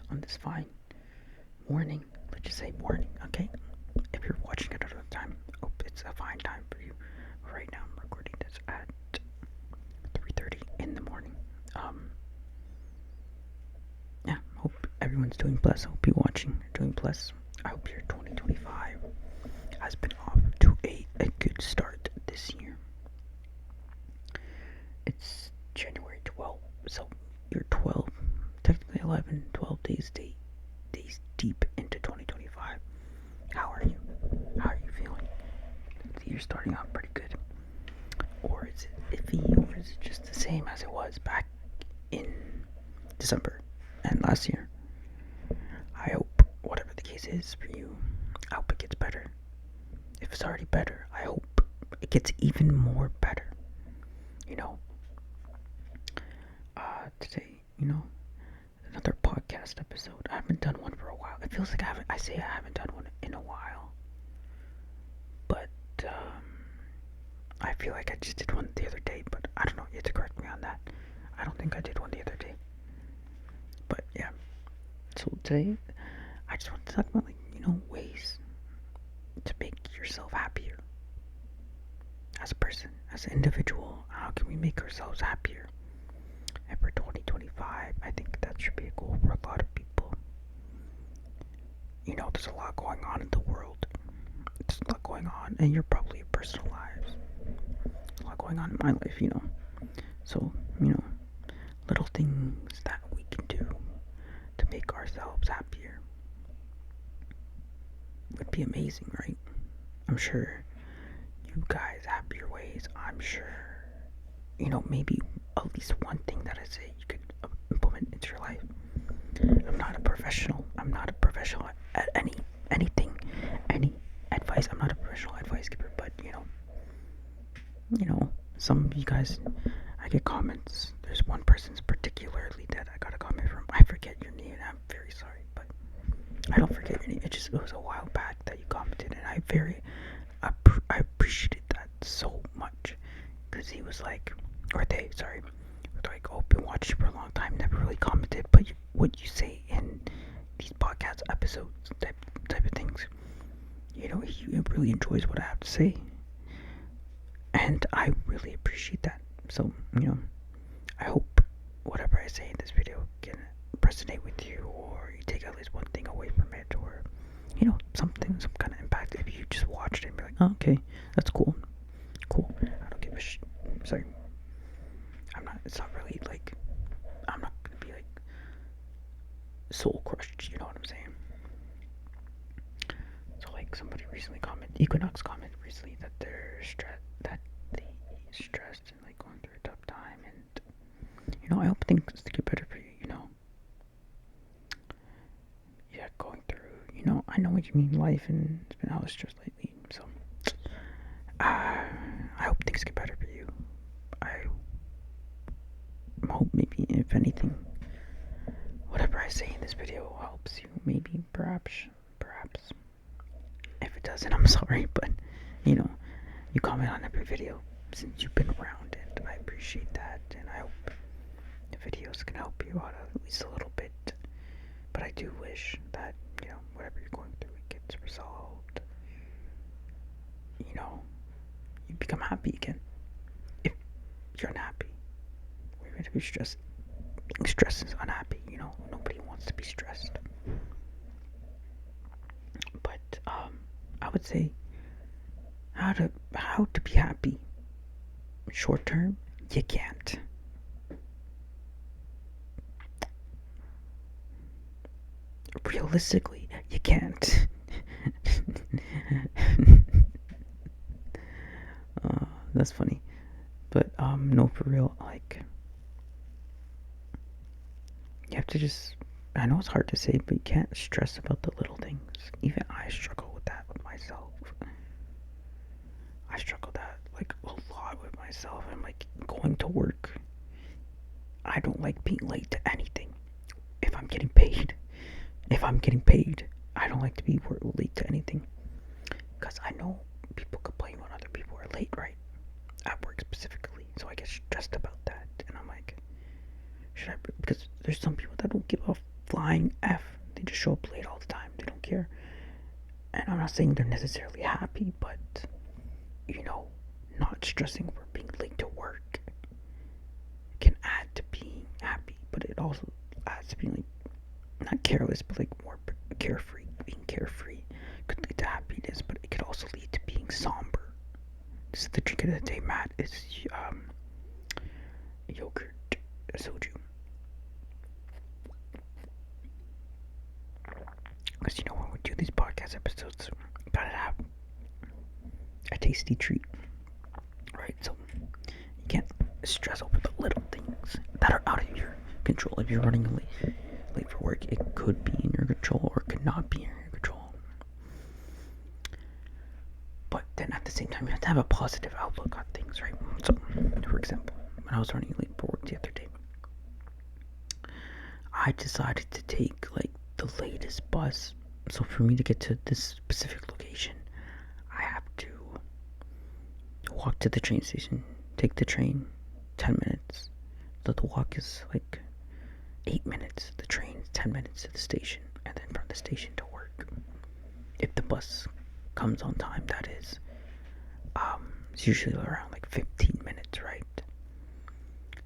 on this fine morning. Let's just say morning, okay? If you're watching it at another time, it's a fine time for you. Right now, I'm recording this at 3:30 in the morning. Yeah, hope everyone's doing blessed. Hope you watching are doing blessed. I hope your 2025 has been off to a good start this year. It's January 12th, so you're 12, technically 11, 12 days deep into 2025. How are you? How are you feeling? You're starting out pretty good. Or is it iffy, or is it just the same as it was back in December and last year? I hope whatever the case is for you, I hope it gets better. If it's already better, I hope it gets even more better. Today, another podcast episode. I haven't done one for a while. It feels like I haven't done one in a while. But, I feel like I just did one the other day, but I don't know. You have to correct me on that. I don't think I did one the other day. But, yeah. So today, I just want to talk about, ways to make yourself happier. As a person, as an individual, how can we make ourselves happier? And for 2025, I think that should be a goal for a lot of people. There's a lot going on in the world. There's a lot going on in your probably personal lives. There's a lot going on in my life, So, little things that we can do to make ourselves happier would be amazing, right? I'm sure you guys have your ways. I'm sure, maybe at least one thing that I say you could implement into your life. I'm not a professional at anything, any advice. I'm not a professional advice giver, but some of you guys, I get comments. There's one person's particularly that I got a comment from. I forget your name, and I'm very sorry, but I don't forget your name. It was a while back that you commented, and I appreciated that so much, because he was like, or they, sorry, like, oh, been watching for a long time, never really commented, but what you say in these podcast episodes, type of things, he really enjoys what I have to say, and I really appreciate that. So, I hope whatever I say in this video can resonate with you, or you take at least one thing away from it, or some kind of impact. If you just watched it and be like, oh, okay, that's cool. I don't give a shit. Sorry. It's not really like, I'm not gonna be like soul crushed, you know what I'm saying? So like somebody recently Equinox commented recently that they're stressed and like going through a tough time, and I hope things get better for you, Yeah, going through, I know what you mean, life, and it's been a lot stress lately, so I hope things get better for you. I hope maybe, if anything, whatever I say in this video helps you, maybe, perhaps. If it doesn't, I'm sorry, but, you comment on every video since you've been around, and I appreciate that, and I hope the videos can help you out at least a little bit. But I do wish that, whatever you're going through, it gets resolved. You become happy again. If you're unhappy, or you're going to be stressed, being stressed is unhappy, nobody wants to be stressed. But, I would say, how to be happy. Short term, you can't. Realistically, you can't. That's funny. But, no, for real, like, you have to just, I know it's hard to say, but you can't stress about the little things. Even I struggle with that with myself. I struggle that, like, a lot with myself. I'm, like, going to work. I don't like being late to anything. If I'm getting paid, I don't like to be late to anything. Because I know people complain when other people are late, right? At work specifically. So I get stressed about that. And I'm like, should I? Because there's some people that don't give a flying F. They just show up late all the time. They don't care. And I'm not saying they're necessarily happy, but not stressing over being late to work can add to being happy, but it also adds to being not careless, but more carefree. Being carefree could lead to happiness, but it could also lead to being somber. This is the drink of the day, Matt. It's yogurt soju. Because when we do these podcast episodes, you gotta have a tasty treat, right? So you can't stress over the little things that are out of your control. If you're running late for work, it could be in your control or could not be in your control. But then at the same time, you have to have a positive outlook on things, right? So, for example, when I was running late for work the other day, I decided to take the latest bus. So for me to get to this specific location, I have to walk to the train station, take the train, 10 minutes. So the walk is 8 minutes. The train is 10 minutes to the station, and then from the station to work. If the bus comes on time, that is. It's usually around 15 minutes, right?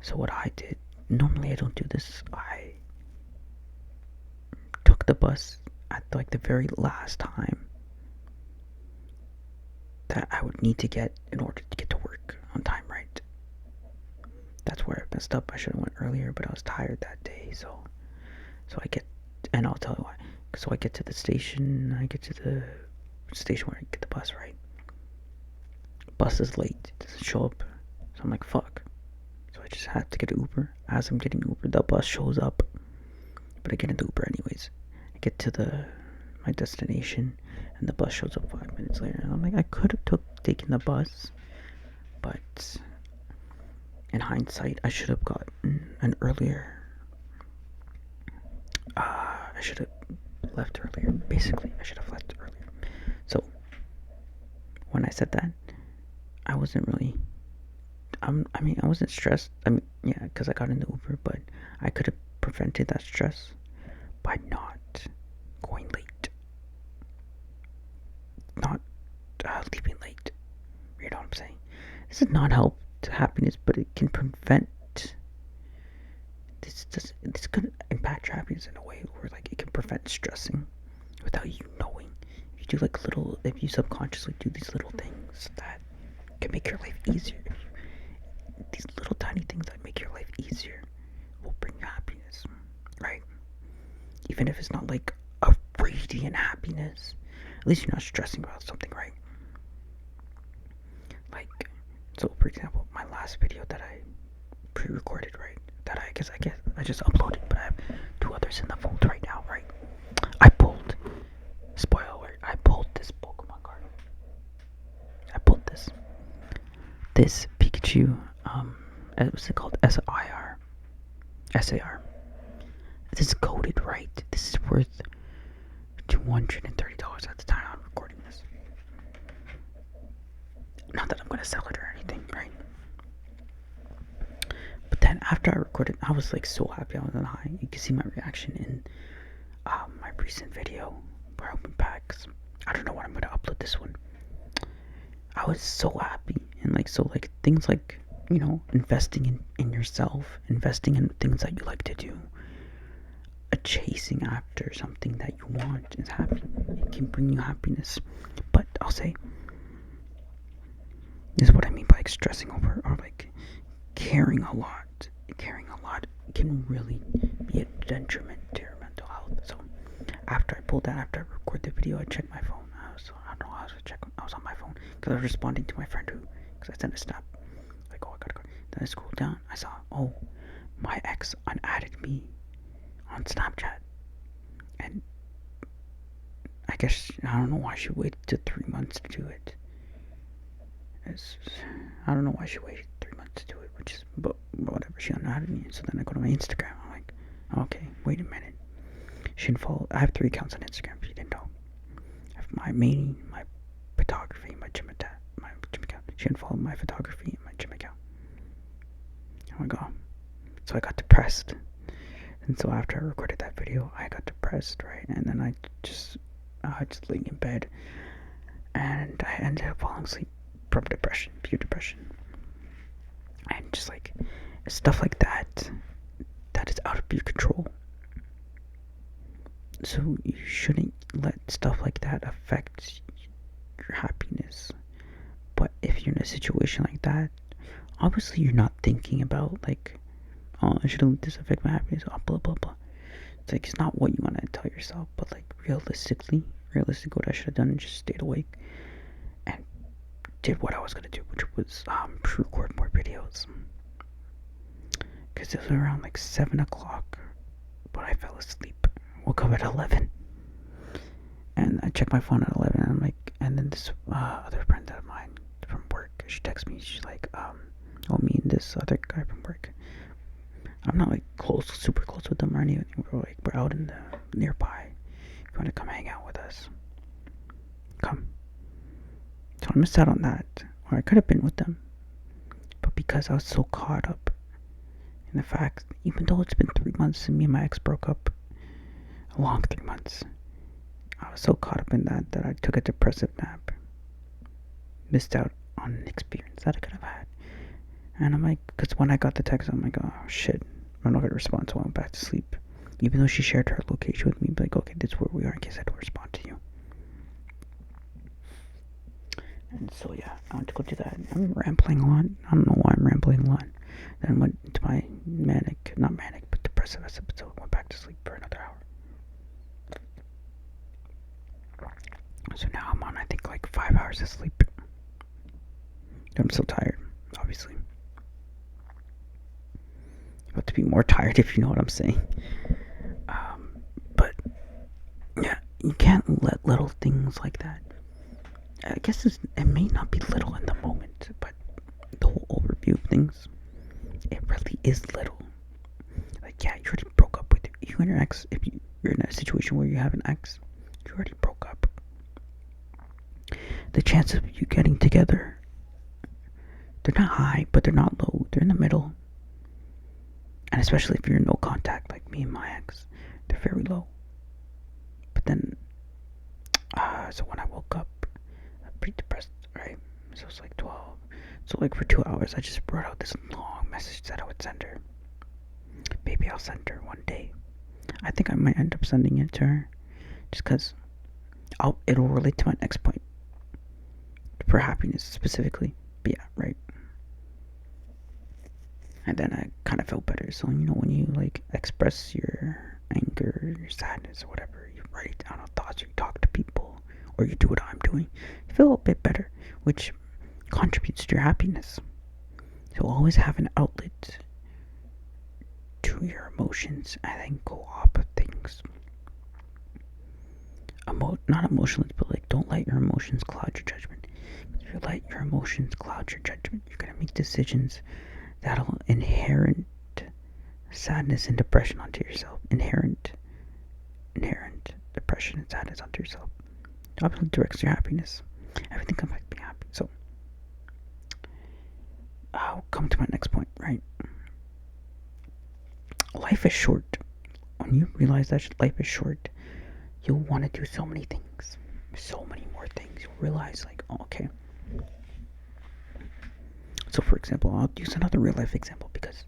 So what I did, normally I don't do this, I took the bus at the very last time that I would need to get in order to get to work on time, right? That's where I messed up. I should have went earlier, but I was tired that day, so and I'll tell you why. So I get to the station, where I get the bus, right? Bus is late, it doesn't show up, so I'm like, fuck. So I just had to get an Uber. As I'm getting Uber, the bus shows up, but I get an Uber anyways. I get to my destination, and the bus shows up 5 minutes later, and I'm like, I could have taken the bus, but in hindsight, I should have gotten an earlier. I should have left earlier. Basically, I should have left earlier. So when I said that, I wasn't really. I wasn't stressed. Because I got in the Uber, but I could have prevented that stress by not going late, not leaving late. You know what I'm saying? This does not help to happiness, but it can prevent. This could impact your happiness in a way where it can prevent stressing without you knowing. If you do if you subconsciously do these little things that can make your life easier, these little tiny things that make your life easier will bring you happiness, right? Even if it's not a radiant happiness, at least you're not stressing about something, right? So for example, my last video that I pre-recorded, right? That I guess I just uploaded, but I have 2 others in the fold right now, right? Spoiler alert, I pulled this Pokemon card. I pulled this Pikachu, what's it called? SAR. This is coded, right? This is worth $230 at the time I'm recording this. Not that I'm gonna sell it or anything, right? But then after I recorded, I was so happy. I was on a high. You can see my reaction in my recent video where I opened packs. I don't know when I'm gonna upload this one. I was so happy, and things investing in yourself, investing in things that you like to do, chasing after something that you want is happy. It can bring you happiness. But I'll say, this is what I mean by stressing over or caring a lot. Caring a lot can really be a detriment to your mental health. So after I recorded the video, I checked my phone. I was on my phone because I was responding to my friend because I sent a snap I gotta go. Then I scrolled down. I saw, my ex unadded me on Snapchat, and I guess I don't know why she waited to 3 months to do it. I don't know why she waited 3 months to do it, but whatever. She unadded me, so then I go to my Instagram. I'm like, okay, wait a minute. She didn't follow. I have 3 accounts on Instagram. If you didn't know, I have my main, my photography, my gym account. She didn't follow my photography and my gym account. Oh my god. So I got depressed. And so after I recorded that video, I got depressed, right? And then I just laying in bed, and I ended up falling asleep from depression, pure depression. And just like stuff like that, that is out of your control. So you shouldn't let stuff like that affect your happiness. But if you're in a situation like that, obviously you're not thinking about like, oh, I shouldn't let this affect my happiness, oh, blah blah blah. It's like, it's not what you want to tell yourself, but like realistically, what I should have done is just stayed awake and did what I was gonna do, which was record more videos. Because it was around like 7 o'clock, but I fell asleep. Woke up at 11, and I checked my phone at 11, and I'm like, and then this other friend of mine from work, she texts me, she's like, oh, me and this other guy from work, I'm not like super close with them or anything, we're out in the nearby, if you want to come hang out with us, come. So I missed out on that, or I could have been with them, but because I was so caught up in the fact, even though it's been 3 months since me and my ex broke up, a long 3 months, I was so caught up in that I took a depressive nap, missed out on an experience that I could have had. And I'm like, because when I got the text, I'm like, oh shit, I'm not gonna respond, so I went back to sleep. Even though she shared her location with me, like, okay, this is where we are in case I don't respond to you. And so yeah, I went to go do that. I'm rambling a lot. I don't know why I'm rambling a lot. Then went into my not manic, but depressive episode. Went back to sleep for another hour. So now I'm on, I think, like 5 hours of sleep. I'm so tired, obviously. About to be more tired, if you know what I'm saying. But yeah, you can't let little things like that. I guess it may not be little in the moment, but the whole overview of things, it really is little. Like, yeah, you already broke up with you and your ex. If you're in a situation where you have an ex, you already broke up. The chances of you getting together, they're not high, but they're not low. They're in the middle. And especially if you're in no contact, like me and my ex, they're very low. But then, so when I woke up, I'm pretty depressed, right? So it's like 12. So like for 2 hours, I just wrote out this long message that I would send her. Maybe I'll send her one day. I think I might end up sending it to her, just because it'll relate to my next point. For happiness specifically. But yeah, right. And then I kind of felt better. So, you know, when you like express your anger, your sadness, or whatever, you write down thoughts, or you talk to people, or you do what I'm doing, you feel a bit better, which contributes to your happiness. So always have an outlet to your emotions, and then go off of things. Not emotionally, but like, don't let your emotions cloud your judgment. If you let your emotions cloud your judgment, you're gonna make decisions that'll inherent sadness and depression onto yourself. Inherent depression and sadness onto yourself. It obviously directs your happiness. Everything comes back to being happy. So I'll come to my next point, right? Life is short. When you realize that life is short, you'll want to do so many things. So many more things. You'll realize, like, oh, okay. So, for example, I'll use another real life example because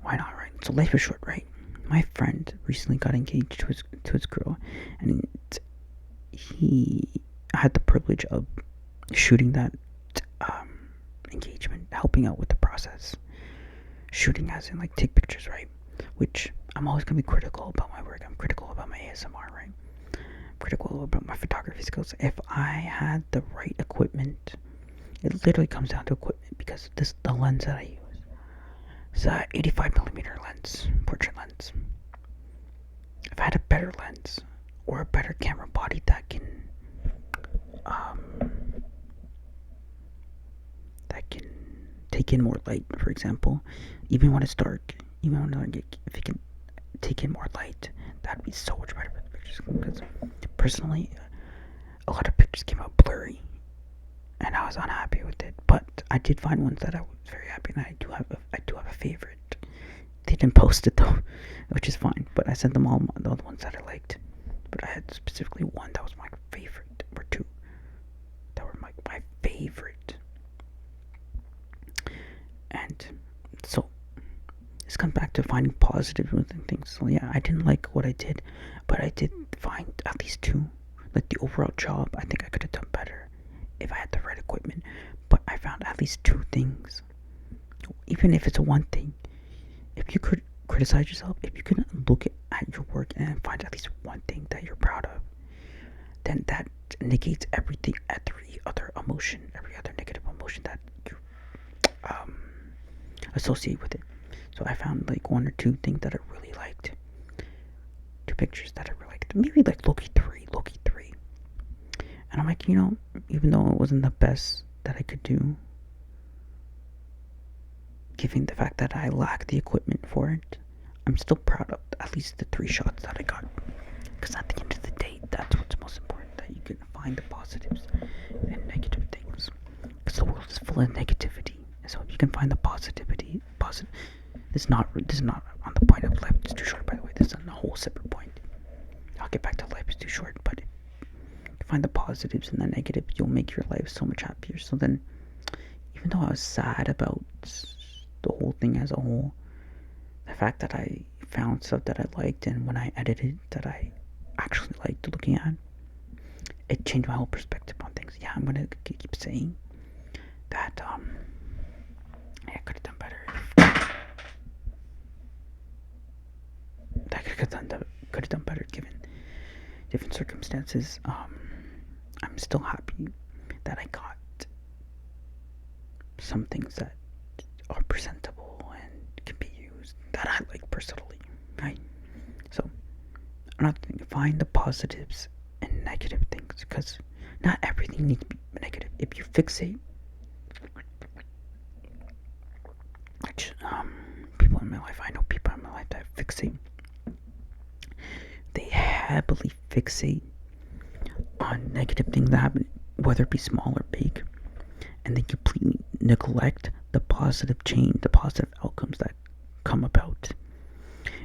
why not, right? So, life is short, right? My friend recently got engaged to his girl, and he had the privilege of shooting that engagement, helping out with the process. Shooting as in, like, take pictures, right? Which I'm always going to be critical about my work. I'm critical about my ASMR, right? I'm critical about my photography skills. If I had the right equipment, it literally comes down to equipment, because the lens that I use is a 85mm lens, portrait lens. If I had a better lens or a better camera body that can take in more light, for example, even when it's dark, if it can take in more light, that'd be so much better for the pictures. Because personally, a lot of pictures came out blurry, and I was unhappy with it. But I did find ones that I was very happy, and I do have a favorite. They didn't post it though, which is fine. But I sent them all the other ones that I liked. But I had specifically one that was my favorite, or two that were my favorite. And so this comes back to finding positive within things. So yeah, I didn't like what I did, but I did find at least two. Like the overall job, I think I could have done better if I had the right equipment. But I found at least two things. Even if it's one thing, if you could criticize yourself, if you can look at your work and find at least one thing that you're proud of, then that negates every other negative emotion that you associate with it. So I found like one or two things that I really liked. Two pictures that I really liked. Maybe like Loki 3. And I'm like, even though it wasn't the best that I could do, given the fact that I lack the equipment for it, I'm still proud of at least the 3 shots that I got. Because at the end of the day, that's what's most important, that you can find the positives and negative things. Because the world is full of negativity. And so if you can find the positivity, this is not on the point of life is too short, by the way. This is a whole separate point. I'll get back to life is too short, but if you find the positives and the negatives, you'll make your life so much happier. So then, even though I was sad about the whole thing as a whole, the fact that I found stuff that I liked, and when I edited that I actually liked looking at, it changed my whole perspective on things. Yeah, I'm gonna keep saying that I could have done better. I could have done better given different circumstances. I'm still happy that I got some things that are presentable and can be used that I like personally, right? So I'm not going to find the positives and negative things, because not everything needs to be negative. If you fixate, which people in my life, I know people in my life that fixate, they heavily fixate on negative things that happen, whether it be small or big, and they completely neglect the positive change, the positive outcomes that come about.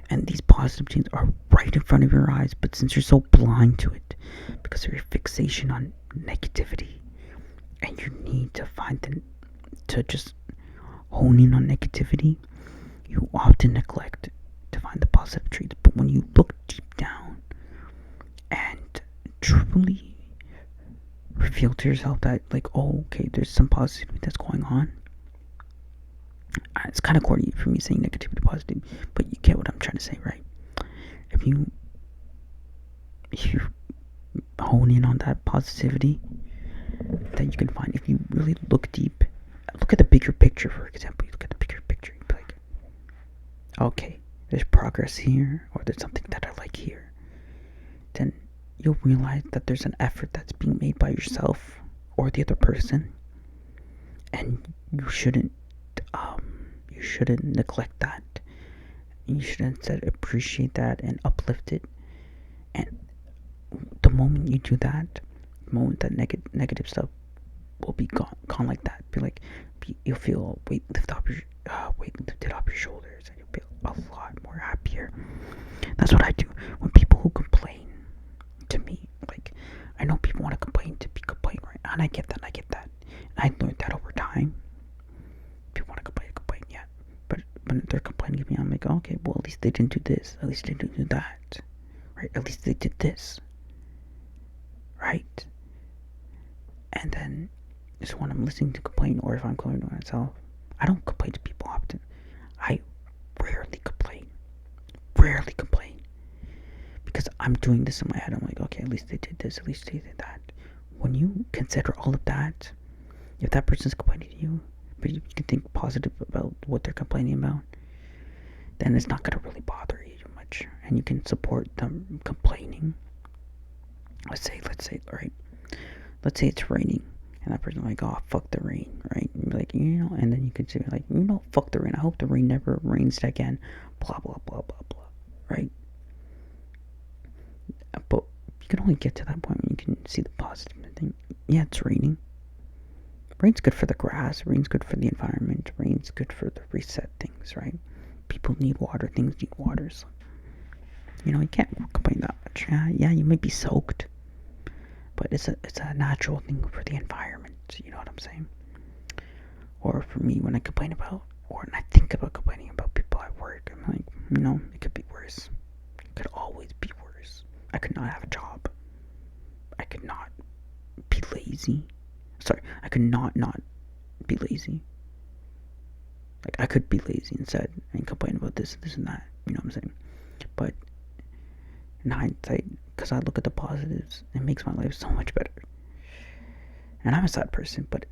And these positive changes are right in front of your eyes, but since you're so blind to it because of your fixation on negativity, and you need to to just hone in on negativity, you often neglect to find the positive traits. But when you look deep down and truly reveal to yourself that, like, oh, okay, there's some positivity that's going on. It's kind of corny for me saying negativity, positive, but you get what I'm trying to say, right? If you hone in on that positivity that you can find, if you really look deep, look at the bigger picture, for example. You look at the bigger picture, you'd be like, okay, there's progress here, or there's something that I like here. Then you'll realize that there's an effort that's being made by yourself or the other person, and you shouldn't neglect that. You should instead appreciate that and uplift it. And the moment you do that, the moment that negative stuff will be gone like that, you'll feel weight lifted off your shoulders, and you'll feel a lot more happier. That's what I do when people who complain to me. Like, I know people want to complain to be complaining, right? And I get that. And I learned that over time. People want to complain, yeah. But when they're complaining to me, I'm like, okay, well, at least they didn't do this. At least they didn't do that. Right? At least they did this. Right? And then, just when I'm listening to complain, or if I'm complaining to myself, I don't complain to people often. I rarely complain. Because I'm doing this in my head. I'm like, okay, at least they did this, at least they did that. When you consider all of that, if that person's complaining to you, but you can think positive about what they're complaining about, then it's not going to really bother you much. And you can support them complaining. Let's say, right? Let's say it's raining, and that person's like, oh, fuck the rain, right? And you're like, and then you could say, like, fuck the rain. I hope the rain never rains again. Blah, blah, blah, blah, blah. Right? But you can only get to that point when you can see the positive thing. Yeah, it's raining. Rain's good for the grass. Rain's good for the environment. Rain's good for the reset things, right? people need water, things need water. So, you can't complain that much. Yeah, you might be soaked, but it's a natural thing for the environment. You know what I'm saying? Or for me, when I complain about, or when I think about complaining about people at work, I'm like, it could be worse. It could always be worse. I could not have a job. I could not be lazy. Sorry, I could not be lazy. Like, I could be lazy instead and complain about this and that. You know what I'm saying? But in hindsight, because I look at the positives, it makes my life so much better. And I'm a sad person, but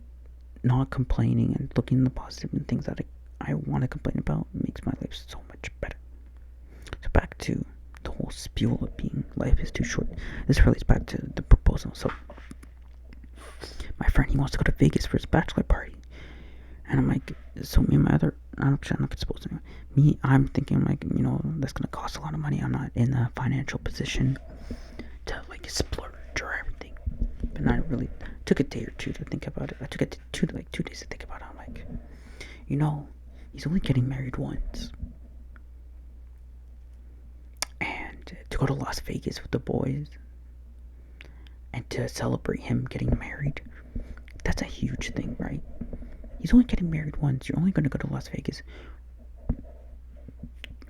not complaining and looking at the positive and things that I want to complain about makes my life so much better. So back to the whole spiel of being life is too short. This relates back to the proposal. So my friend, he wants to go to Vegas for his bachelor party. And I'm like, so me and my other, I don't know if it's supposed to be. Me, I'm thinking like, that's going to cost a lot of money. I'm not in a financial position to like splurge or everything. But I really took a day or two to think about it. I took it 2 days to think about it. I'm like, he's only getting married once. And to go to Las Vegas with the boys and to celebrate him getting married, that's a huge thing, right? He's only getting married once. You're only going to go to Las Vegas.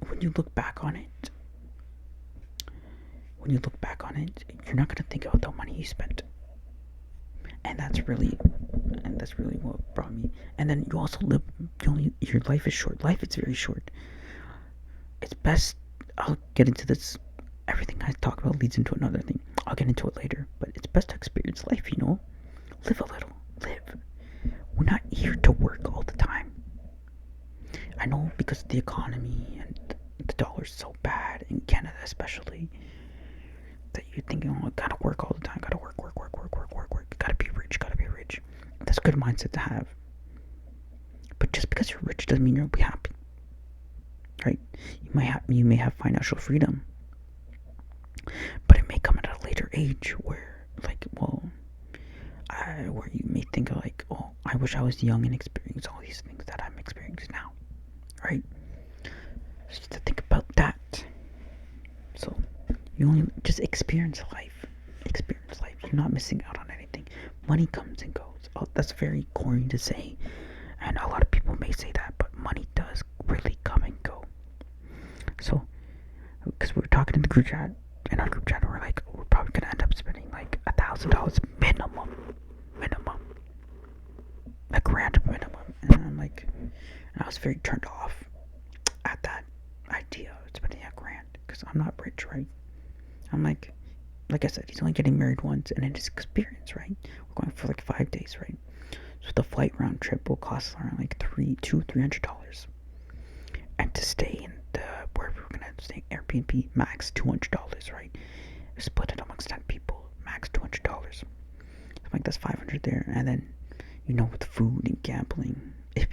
When you look back on it, you're not going to think about the money you spent. And that's really what brought me. And then you also live, your life is short. Life is very short. It's best, I'll get into this. Everything I talk about leads into another thing. I'll get into it later. But it's best to experience life, Live a little. Live. We're not here to work all the time. I know because of the economy and the dollar's so bad, in Canada especially, that you're thinking, I gotta work all the time, gotta work, gotta be rich. That's a good mindset to have. But just because you're rich doesn't mean you'll be happy. Right? You may have financial freedom, but it may come at a later age where you may think like, I wish I was young and experienced all these things that I'm experiencing now, right? So you have to think about that. So you only just experience life. You're not missing out on anything. Money comes and goes. That's very corny to say, and a lot of people may say that, but money does really come and go. So, because we were talking in our group chat, we're like, we're probably gonna end up spending like $1,000 minimum, $1,000 minimum, and I'm like, I was very turned off at that idea of spending $1,000 because I'm not rich, right? I'm like I said, he's only getting married once, and it's experience, right? We're going for like 5 days, right? So the flight round trip will cost around like $300, and to stay in where we're gonna stay, Airbnb, max $200, right? Split it amongst 10 people, max $200. So like that's $500 there, and then with food and gambling, if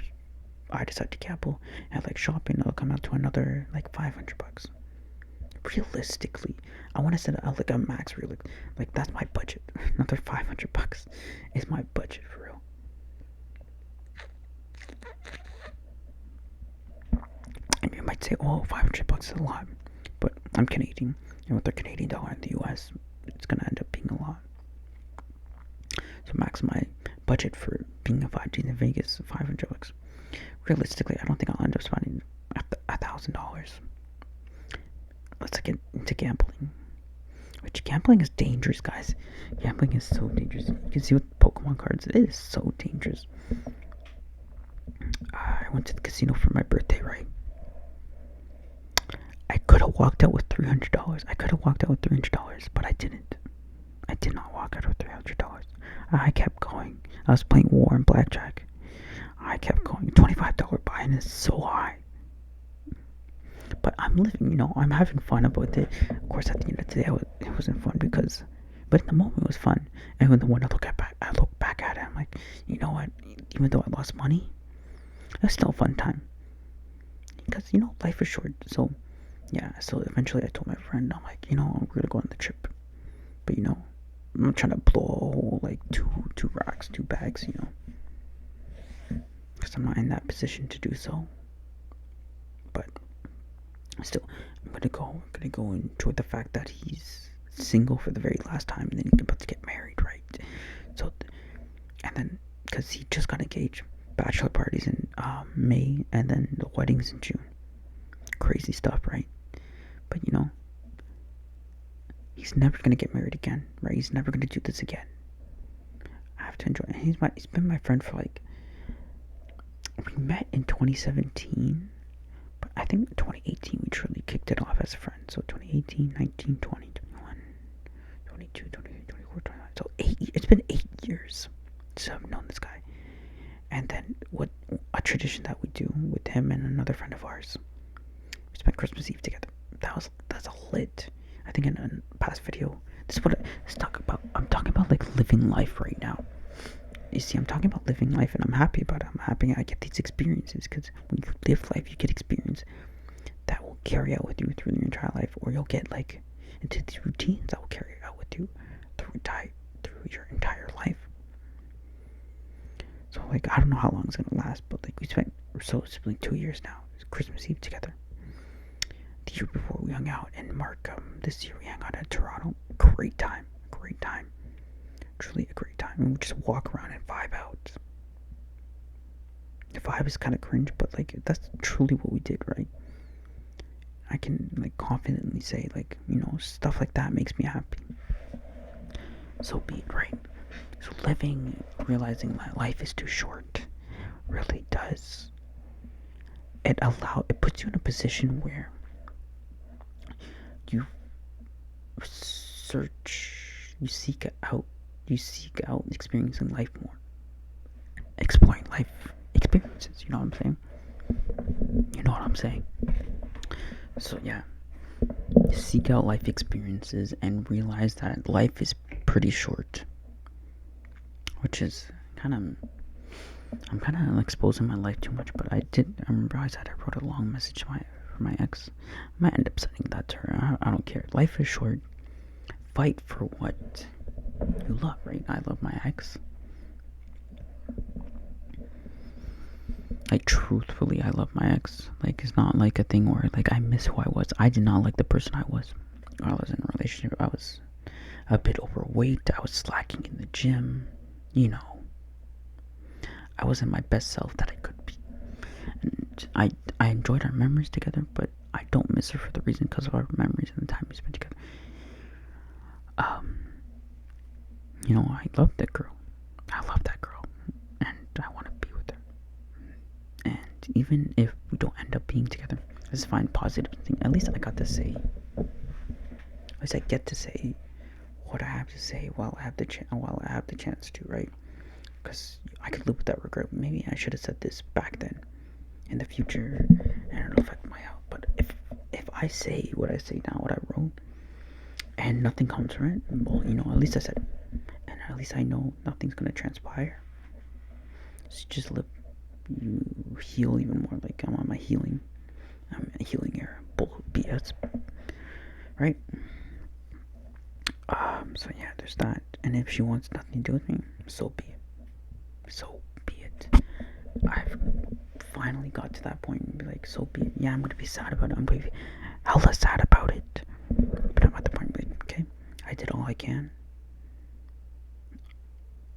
I decide to gamble and like shopping, it'll come out to another like $500. Realistically, I want to set out like a max like that's my budget. Another $500 is my budget for real. And you might say, $500 is a lot, but I'm Canadian, and with the Canadian dollar in the US, it's gonna end up being a lot. So max my budget for being a 5 days in Vegas, $500. Realistically, I don't think I'll end up spending $1,000. Let's get into gambling. Which gambling is dangerous, guys. Gambling is so dangerous. You can see with Pokemon cards, it is so dangerous. I went to the casino for my birthday, right? I could have walked out with $300. But I didn't. I did not walk out with $300. I kept going. I was playing War and Blackjack. I kept going. $25 buy-in is so high. But I'm living, I'm having fun about it. Of course, at the end of the day, it wasn't fun but in the moment it was fun. And when I look back at it, I'm like, you know what? Even though I lost money, it was still a fun time. Because, life is short. So, yeah, so eventually I told my friend, I'm like, we're gonna go on the trip. But, I'm not trying to blow a whole, like, two racks, 2 bags, Because I'm not in that position to do so. But Still, I'm gonna go and enjoy the fact that he's single for the very last time, and then he's about to get married, right? So, and then because he just got engaged, bachelor parties in May, and then the weddings in June. Crazy stuff, right? But he's never gonna get married again, right? He's never gonna do this again. I have to enjoy it. He's been my friend for we met in 2017, but I think in 2018 we truly kicked it off as a friend. So 2018, 19, 20, 21, 22, 23, 24, 25. So it's been 8 years since I've known this guy. And then a tradition that we do with him and another friend of ours, we spent Christmas Eve together. That's a lit. I think in a past video, this is what let's talk about. I'm talking about living life right now. You see, I'm talking about living life, and I'm happy about it. I'm happy I get these experiences, because when you live life, you get experience that will carry out with you through your entire life, or you'll get into these routines that will carry out with you through your entire life. So I don't know how long it's gonna last, but we spent it's been 2 years now. It's Christmas Eve together. The year before we hung out in Markham. This year we hung out in Toronto. Great time. Truly a great time. And we just walk around and vibe out. The vibe is kind of cringe, but that's truly what we did, right? I can confidently say stuff like that makes me happy. So be it, right? So realizing that life is too short, really does. It puts you in a position where you seek out experiencing life more, exploring life experiences. You know what I'm saying? So yeah, seek out life experiences and realize that life is pretty short, which is I'm kind of exposing my life too much, but I remember I wrote a long message for my ex. I might end up sending that to her. I don't care. Life is short. Fight for what you love, right? I love my ex. Truthfully, I love my ex. It's not a thing where I miss who I was. I did not like the person I was. While I was in a relationship, I was a bit overweight. I was slacking in the gym. I wasn't my best self that I could be. And I enjoyed our memories together, but I don't miss her for the reason because of our memories and the time we spent together. I love that girl. And I want to be with her. And even if we don't end up being together, let's find positive thing. At least I got to say. At least I get to say what I have to say while I have the chance to, right? Because I could live with that regret. Maybe I should have said this back then. In the future, and it'll affect my health. But if I say what I say now, what I wrote, and nothing comes from it, well, at least I said it. And at least I know nothing's gonna transpire. So just you heal even more. I'm on my healing. I'm in a healing era. Bull BS. Right? So yeah, there's that. And if she wants nothing to do with me, so be it. I've finally got to that point and be so be it. Yeah, I'm gonna be sad about it. I'm gonna be hella sad about it. But I'm at the point where, okay, I did all I can.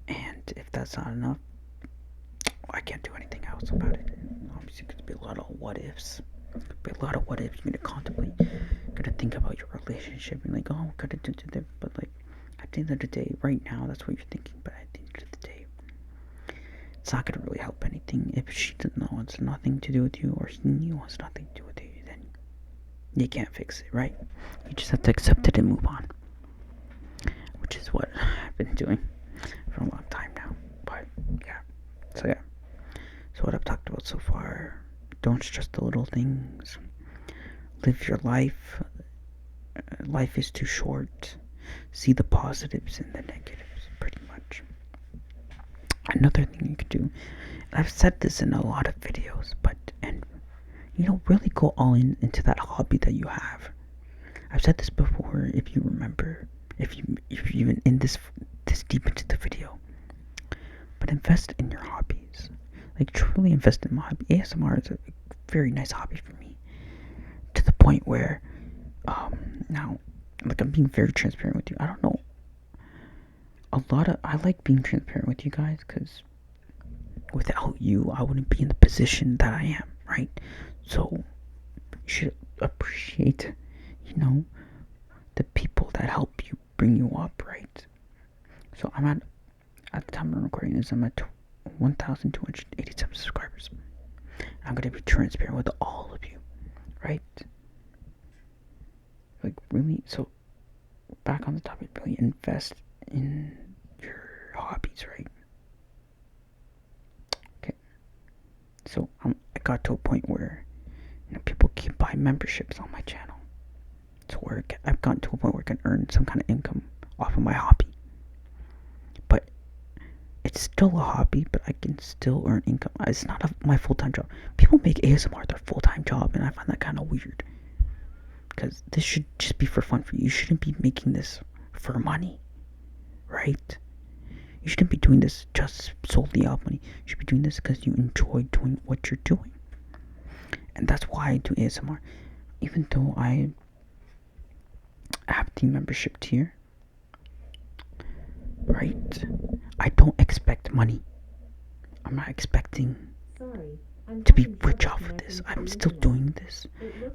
And if that's not enough, I can't do anything else about it. Obviously, there's gonna be a lot of what ifs. You're gonna contemplate. You're gonna think about your relationship and oh, what could I do to them? But at the end of the day, right now, that's what you're thinking. But at the end of the day, it's not gonna really help anything. If she doesn't know it's nothing to do with you, or he wants nothing to do with you, then you can't fix it, right? You just have to accept it and move on. Which is what I've been doing for a long time now. But yeah. So what I've talked about so far, don't stress the little things. Live your life. Life is too short. See the positives and the negatives, pretty much. Another thing you could do, I've said this in a lot of videos, really go all into that hobby that you have. I've said this before, if you remember, if you're in this deep into the video. But invest in your hobbies. Truly invest in my hobby. ASMR is a very nice hobby for me. To the point where now, like, I'm being very transparent with you. I don't know. I like being transparent with you guys because without you, I wouldn't be in the position that I am, right? So you should appreciate, the people that help you bring you up, right? So at the time I'm recording this, I'm at 1,287 subscribers. I'm gonna be transparent with all of you, right? Like, really, so back on the topic, really invest in your hobbies, right? Okay, so I got to a point where people can buy memberships on my channel, so where I've gotten to a point where I can earn some kind of income off of my hobby. But it's still a hobby, but I can still earn income. It's not my full-time job. People make ASMR their full-time job, and I find that kind of weird. Because this should just be for fun for you. You shouldn't be making this for money, right? You shouldn't be doing this just solely off money. You should be doing this because you enjoy doing what you're doing. And that's why I do ASMR. Even though I have the membership tier, right? I don't expect money. I'm not expecting to be rich off of this. I'm still doing this.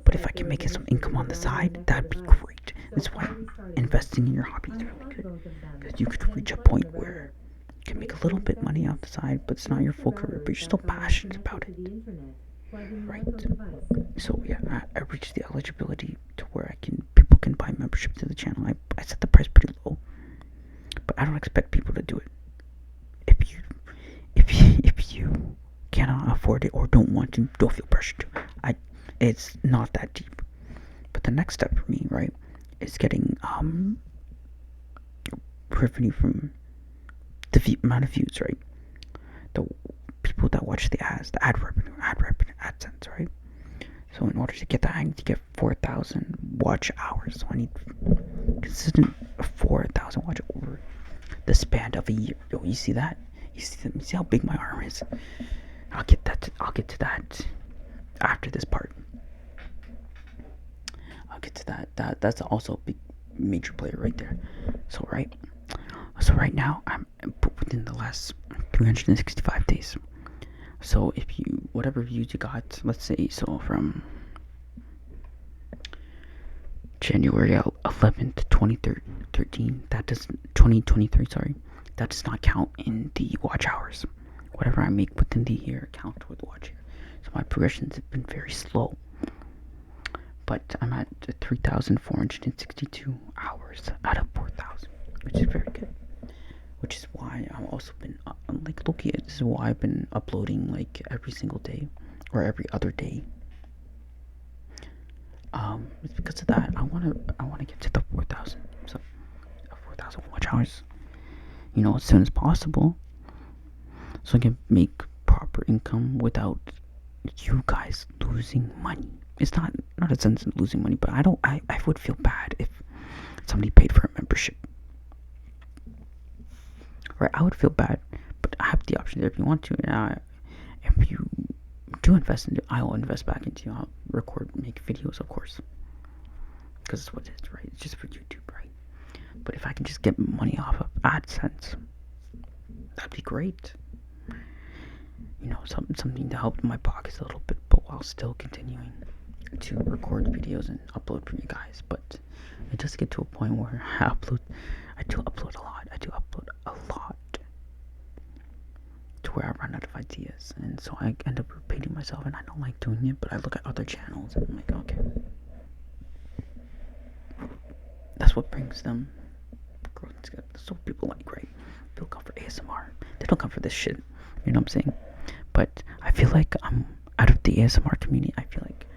But if I can make some income on the side, that'd be great. That's why investing in your hobby is really good. Because you could reach a point where you can make a little bit money off the side, but it's not your full career, but you're still passionate about it. Right? So yeah, I reached the eligibility to where people can buy membership to the channel. I set the price pretty low. But I don't expect people to do it. If you cannot afford it or don't want to, don't feel pressured to. It's not that deep. But the next step for me, right, is getting revenue from the amount of views, right? The people that watch the ads, the ad revenue, AdSense, right? So in order to get that, I need to get 4,000 watch hours. So I need consistent 4,000 watch over the span of a year. Yo, you see that? You see how big my arm is? I'll get to that after this part. I'll get to that. That's also a big major player right there. So right now I'm within the last 365 days. So if whatever views you got, let's say, so from January 11th, 2013, 2023, sorry, that does not count in the watch hours. Whatever I make within the year count toward the watch year. So my progressions have been very slow. But I'm at 3,462 hours out of 4,000, which is very good. Which is why I've also been, like, Loki, this is why I've been uploading, like, every single day, or every other day. It's because of that. I wanna get to the 4,000, so 4,000 watch hours, as soon as possible, so I can make proper income without you guys losing money. It's not a sense of losing money, but I would feel bad if somebody paid for a membership. Right, I would feel bad, but I have the option there if you want to. If you do invest into it, I will invest back into you. I'll make videos, of course, because it's what it is, right? It's just for YouTube, right? But if I can just get money off of AdSense, that'd be great. Something to help my pockets a little bit, but while still continuing to record videos and upload for you guys. But it does get to a point where I do upload a lot. To where I run out of ideas, and so I end up repeating myself, and I don't like doing it. But I look at other channels, and I'm like, okay, that's what brings them growth together. That's what people like, right? People come for ASMR. They don't come for this shit. You know what I'm saying? But I feel like I'm out of the ASMR community. I feel like,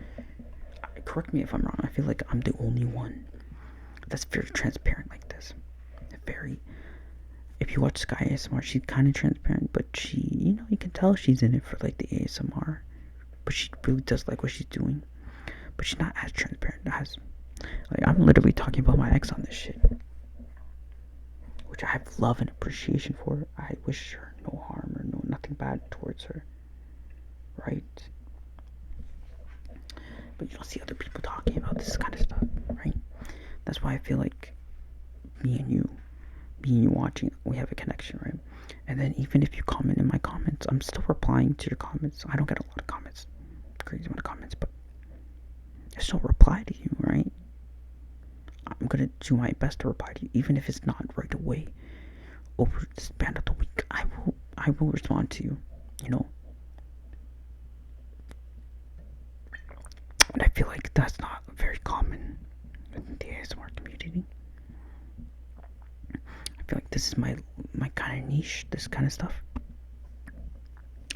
correct me if I'm wrong, I feel like I'm the only one that's very transparent like this. If you watch Sky ASMR, she's kind of transparent, but she, you can tell she's in it for, like, the ASMR, but she really does like what she's doing, but she's not as transparent as, like, I'm literally talking about my ex on this shit, which I have love and appreciation for. I wish her no harm or nothing bad towards her, right? but you don't see other people talking about this kind of stuff, right? That's why I feel like me and you watching, we have a connection, right? And then even if you comment in my comments, I'm still replying to your comments. I don't get a lot of comments, crazy amount of comments, but I still reply to you, right? I'm gonna do my best to reply to you, even if it's not right away. Over the span of the week, I will respond to you, you know. And I feel like that's not very common within the ASMR community. I feel like this is my kind of niche, this kind of stuff.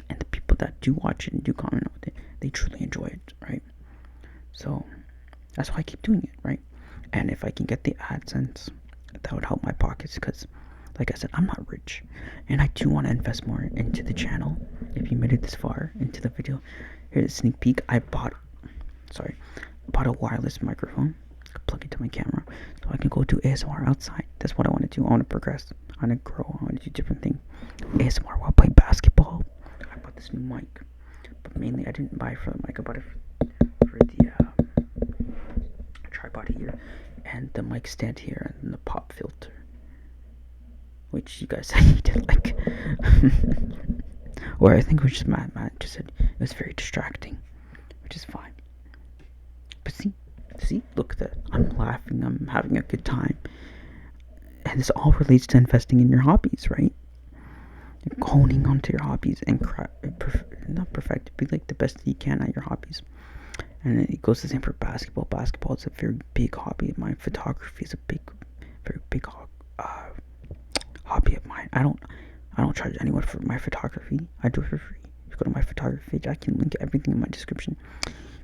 And the people that do watch it and do comment on it, they truly enjoy it, right? So that's why I keep doing it, right? And if I can get the AdSense, that would help my pockets, because like I said, I'm not rich, and I do want to invest more into the channel. If you made it this far into the video, here's a sneak peek. I bought a wireless microphone, plug it to my camera, so I can go do ASMR outside. That's what I want to do. I want to progress. I want to grow. I want to do different things. ASMR while playing basketball. I bought this new mic, but mainly I didn't buy it for the mic. I bought it for the tripod here, and the mic stand here, and the pop filter, which you guys said you didn't like. Or I think it was just Matt just said it was very distracting, which is fine. But see, look at that. I'm laughing, I'm having a good time. And this all relates to investing in your hobbies, right? You're honing onto your hobbies and not perfect, be like the best that you can at your hobbies. And it goes the same for basketball. Basketball is a very big hobby of mine. Photography is a very big hobby of mine. I don't charge anyone for my photography. I do it for free. If you go to my photography page, I can link everything in my description.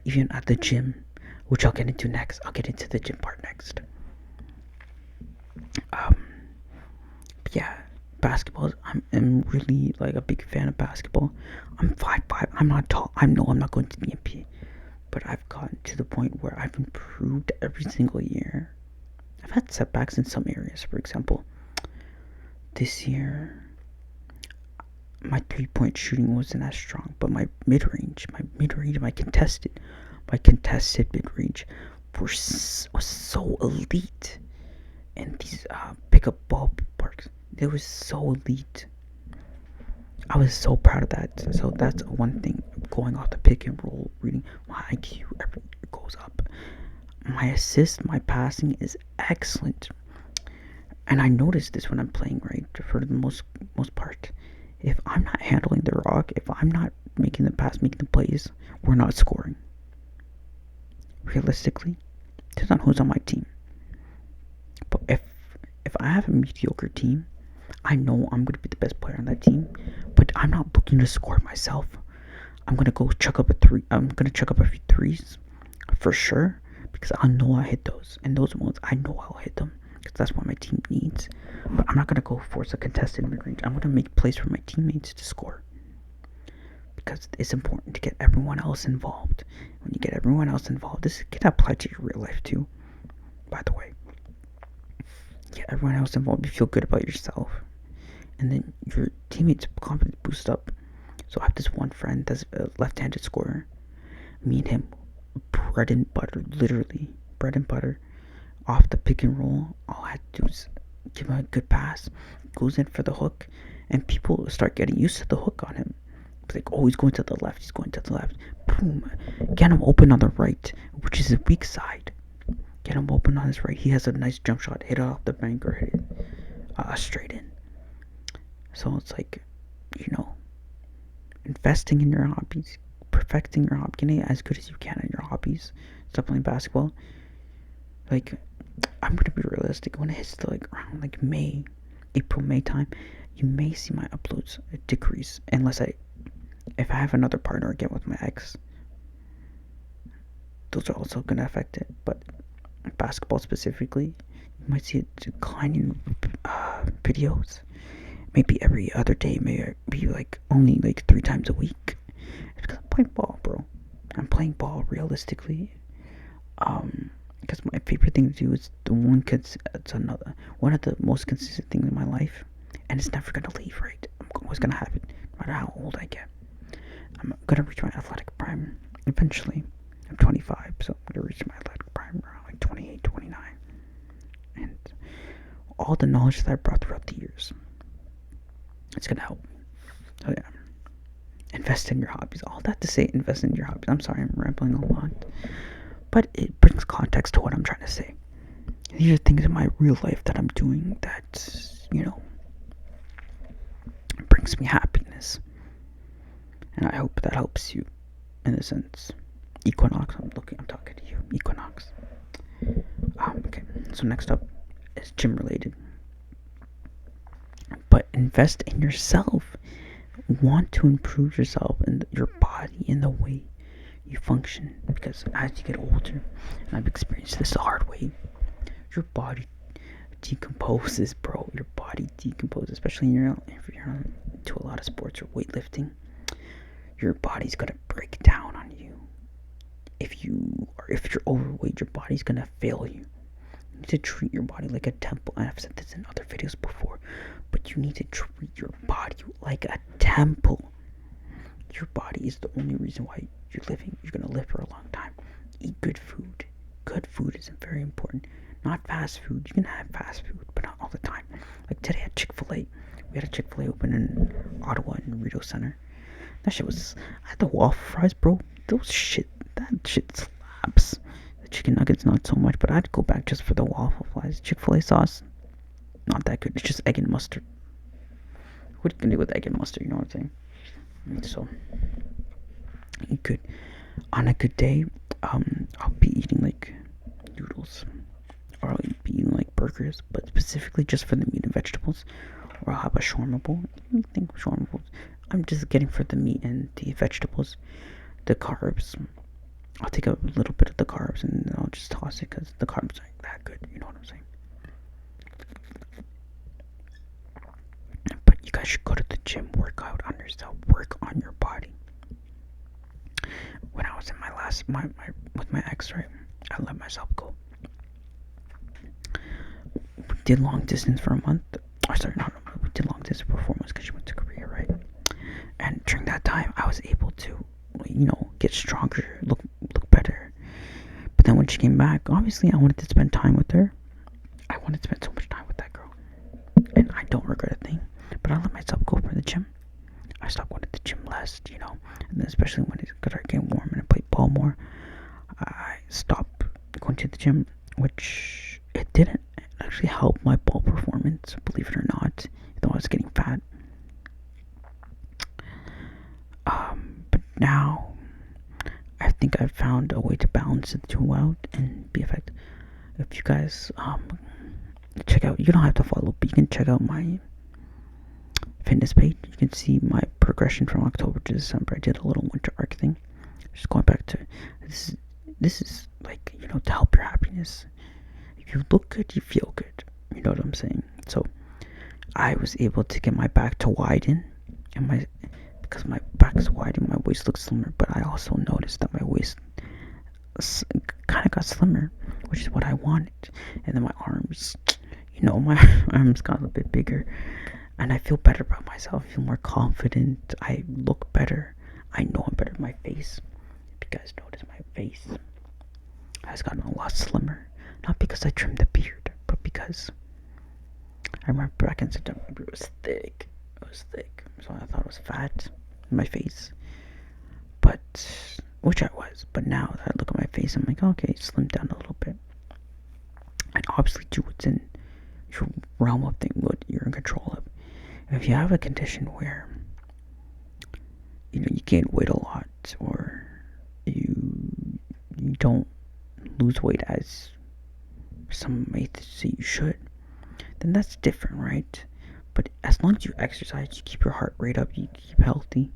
Even at the gym, which I'll get into next. I'll get into the gym part next. Yeah, basketball. I'm really like a big fan of basketball. I'm 5'5". I'm not tall. I know I'm not going to the NBA, but I've gotten to the point where I've improved every single year. I've had setbacks in some areas. For example, this year, my 3-point shooting wasn't as strong, but my contested mid-range was so elite. And these pickup ball parks, they were so elite. I was so proud of that. So that's one thing. Going off the pick and roll, reading, my IQ every year goes up. My assist, my passing is excellent. And I noticed this when I'm playing, right? For the most part, if I'm not handling the rock, if I'm not making the pass, making the plays, we're not scoring. Realistically, depends on who's on my team. But if I have a mediocre team, I know I'm gonna be the best player on that team, but I'm not looking to score myself. I'm gonna go chuck up a three. I'm gonna chuck up a few threes for sure, because I know I hit those, and those ones I know I'll hit them, because that's what my team needs. But I'm not gonna go force a contested mid-range. I'm gonna make plays for my teammates to score, because it's important to get everyone else involved. When you get everyone else involved, this can apply to your real life too, by the way. Get everyone else involved, you feel good about yourself, and then your teammates' confidence boosts up. So I have this one friend that's a left-handed scorer. Me and him, bread and butter, literally bread and butter. Off the pick and roll, all I had to do is give him a good pass, goes in for the hook, and people start getting used to the hook on him. It's like, oh, he's going to the left, boom, get him open on the right, which is his weak side. Get him open on his right. He has a nice jump shot, hit it off the bank or hit it straight in. So it's like, investing in your hobbies, perfecting your hobby, getting as good as you can at your hobbies. Stop playing basketball. Like, I'm gonna be realistic. When it hits to around April, May time, you may see my uploads decrease unless if I have another partner again with my ex. Those are also gonna affect it, but basketball specifically, you might see a decline in videos. Maybe every other day, maybe only 3 times a week. It's because I'm playing ball, bro. I'm playing ball realistically. Because my favorite thing to do is one of the most consistent things in my life, and it's never gonna leave, right? I'm always gonna have it, no matter how old I get. I'm gonna reach my athletic prime eventually. I'm 25, so I'm gonna reach my athletic prime around like 28, 29. And all the knowledge that I brought throughout the years, it's gonna help. So yeah, invest in your hobbies. All that to say, invest in your hobbies. I'm sorry, I'm rambling a lot, but it brings context to what I'm trying to say. These are things in my real life that I'm doing that, brings me happiness. And I hope that helps you in a sense. Equinox, I'm talking to you. Equinox. Okay, so next up is gym related. But invest in yourself. Want to improve yourself and your body and the way you function. Because as you get older, and I've experienced this the hard way, your body decomposes, bro. Your body decomposes, especially if you're into a lot of sports or weightlifting. Your body's gonna break down on you. If you're overweight, your body's gonna fail you. You need to treat your body like a temple. And I've said this in other videos before, but you need to treat your body like a temple. Your body is the only reason why you're living. You're gonna live for a long time. Eat good food. Good food is very important. Not fast food. You can have fast food, but not all the time. Like today at Chick-fil-A. We had a Chick-fil-A open in Ottawa in Rideau Center. That shit was... I had the waffle fries, bro. That shit slaps. The chicken nuggets, not so much, but I'd go back just for the waffle fries. Chick-fil-A sauce, not that good. It's just egg and mustard. What you can do with egg and mustard, you know what I'm saying? So, you could... On a good day, I'll be eating, like, noodles. Or I'll be eating, like, burgers, but specifically just for the meat and vegetables. Or I'll have a shawarma bowl. I think shawarma bowls. I'm just getting for the meat and the vegetables. The carbs, I'll take a little bit of the carbs and I'll just toss it because the carbs aren't that good, you know what I'm saying? But you guys should go to the gym, work out on yourself, work on your body. When I was in with my ex, right, I let myself go. We did long distance for a month. We did long distance for 4 months because she went to Korea, right? And during that time, I was able to, get stronger, look better. But then when she came back, obviously I wanted to spend time with her. I wanted to spend so much time with that girl. And I don't regret a thing. But I let myself go for the gym. I stopped going to the gym less, And then especially when it started getting warm and I played ball more, I stopped going to the gym, which it didn't actually help my ball performance, believe it or not, though I was getting fat. But now I think I've found a way to balance the two out and be effective. If you guys check out, you don't have to follow, but you can check out my fitness page. You can see my progression from October to December. I did a little winter arc thing. Just going back to this is like, to help your happiness. If you look good, you feel good. You know what I'm saying? So I was able to get my back to widen, and because my back is wide my waist looks slimmer, but I also noticed that my waist kind of got slimmer, which is what I wanted. And then my arms, my arms got a bit bigger, and I feel better about myself. I feel more confident. I look better. I know I'm better. My face, if you guys notice, my face has gotten a lot slimmer. Not because I trimmed the beard, but because I remember back in September, my beard was thick. It was thick, so I thought it was fat in my face, which I was. But now that I look at my face, I'm like, okay, slim down a little bit. And obviously do what's in your realm of thing, what you're in control of. And if you have a condition where you gain weight a lot, or you don't lose weight as some may say you should, then that's different, right? But as long as you exercise, you keep your heart rate up, you keep healthy,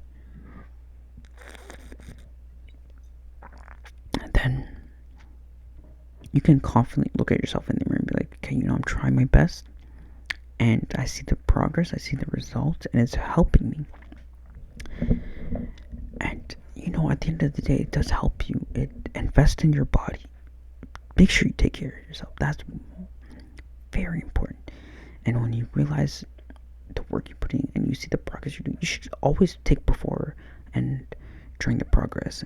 and then you can confidently look at yourself in the mirror and be like, okay, I'm trying my best, and I see the progress, I see the results, and it's helping me. And at the end of the day, it does help you. Invest in your body. Make sure you take care of yourself. That's very important. And when you realize the work you're putting in and you see the progress you're doing, you should always take before and during the progress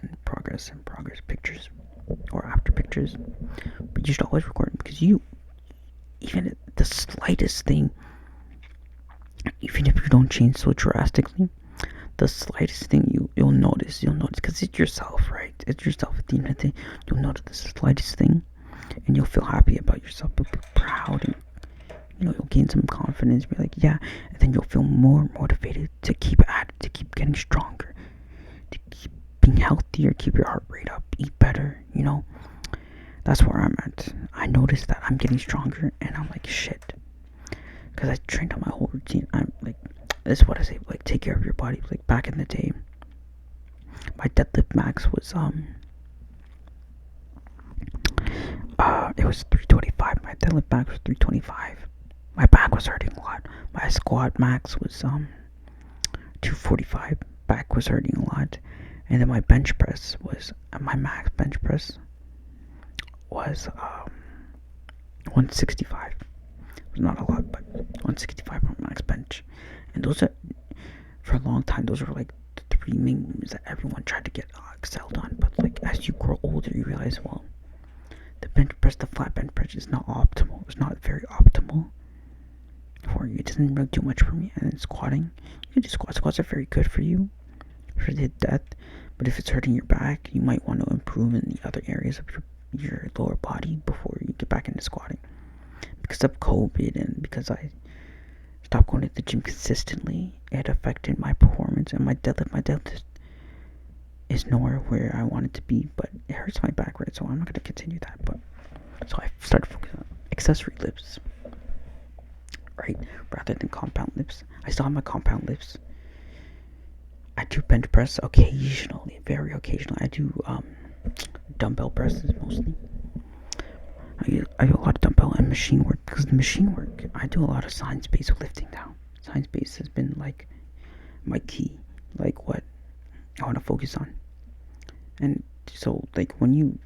pictures or after pictures. But you should always record them, because even the slightest thing, even if you don't change so drastically, the slightest thing you'll notice, because it's yourself, right? It's yourself at the end of the day. You'll notice the slightest thing, and you'll feel happy about yourself, you'll be proud, and you'll gain some confidence, be like, yeah, and then you'll feel more motivated to keep at it, to keep getting stronger, to keep being healthier, keep your heart rate up, eat better, That's where I'm at. I noticed that I'm getting stronger, and I'm like, shit. Because I trained on my whole routine. I'm like, this is what I say, like, take care of your body. Like, back in the day, my deadlift max was, it was 325. My deadlift max was 325. My back was hurting a lot. My squat max was, 245. Back was hurting a lot. And then my bench press was, my max bench press was 165. It was not a lot, but 165 for max bench. And those are, for a long time, those were like the three main moves that everyone tried to get excelled on. But like, as you grow older, you realize, well, the bench press, the flat bench press is not optimal. It's not very optimal for you. It doesn't really do much for me. And then squatting, you can just squat. Squats are very good for you, for the depth. But if it's hurting your back, you might want to improve in the other areas of your lower body before you get back into squatting. Because of COVID and because I stopped going to the gym consistently, it affected my performance, and my deadlift is nowhere where I want it to be, but it hurts my back, right? So I'm not going to continue that. But so I started focusing on accessory lifts, right, rather than compound lifts. I still have my compound lifts. I do bench press occasionally, very occasionally. I do dumbbell presses mostly. I do a lot of dumbbell and machine work, because the machine work, I do a lot of science-based lifting now. Science-based has been like my key, like what I want to focus on. And so, like, when you